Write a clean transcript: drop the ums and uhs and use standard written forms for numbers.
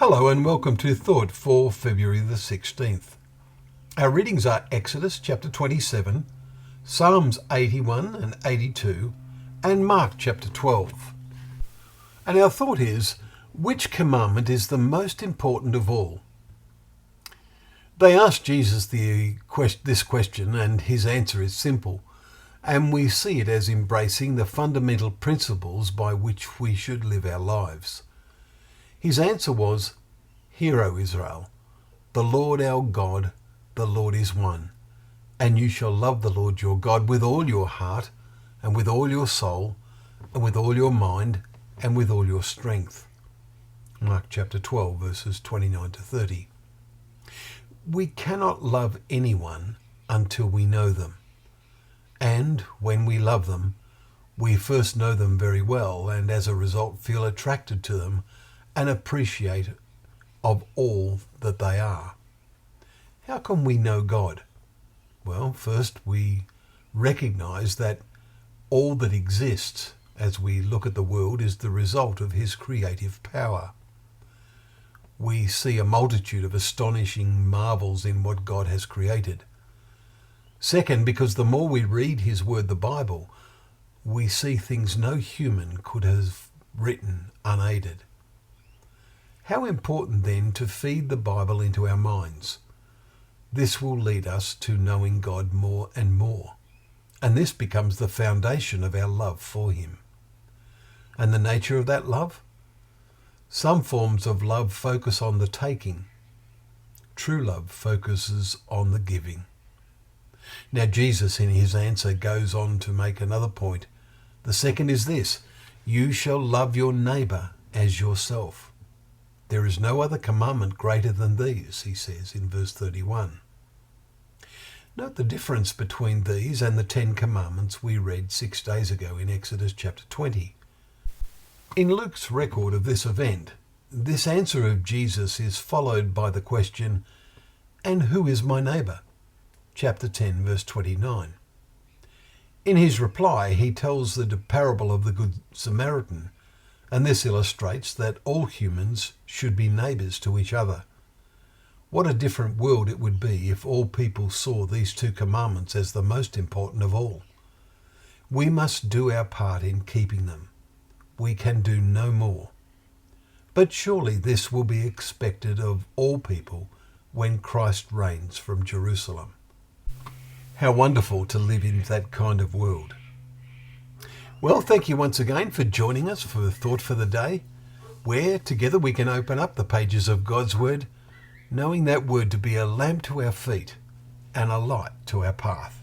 Hello and welcome to Thought for February the 16th. Our readings are Exodus chapter 27, Psalms 81 and 82, and Mark chapter 12. And our thought is, which commandment is the most important of all? They asked Jesus this question, and his answer is simple, and we see it as embracing the fundamental principles by which we should live our lives. His answer was, "Hear, O Israel, the Lord our God, the Lord is one, and you shall love the Lord your God with all your heart, and with all your soul, and with all your mind, and with all your strength." Mark chapter 12, verses 29 to 30. We cannot love anyone until we know them. And when we love them, we first know them very well, and as a result feel attracted to them and appreciate of all that they are. How can we know God? Well, first we recognize that all that exists as we look at the world is the result of his creative power. We see a multitude of astonishing marvels in what God has created. Second, because the more we read his word, the Bible, we see things no human could have written unaided. How important then to feed the Bible into our minds? This will lead us to knowing God more and more, and this becomes the foundation of our love for him. And the nature of that love? Some forms of love focus on the taking. True love focuses on the giving. Now Jesus in his answer goes on to make another point. The second is this: you shall love your neighbour as yourself. There is no other commandment greater than these, he says in verse 31. Note the difference between these and the 10 commandments we read 6 days ago in Exodus chapter 20. In Luke's record of this event, this answer of Jesus is followed by the question, "And who is my neighbour?" Chapter 10, verse 29. In his reply, he tells the parable of the Good Samaritan, and this illustrates that all humans should be neighbours to each other. What a different world it would be if all people saw these 2 commandments as the most important of all. We must do our part in keeping them. We can do no more. But surely this will be expected of all people when Christ reigns from Jerusalem. How wonderful to live in that kind of world. Well, thank you once again for joining us for the Thought for the Day, where together we can open up the pages of God's Word, knowing that Word to be a lamp to our feet and a light to our path.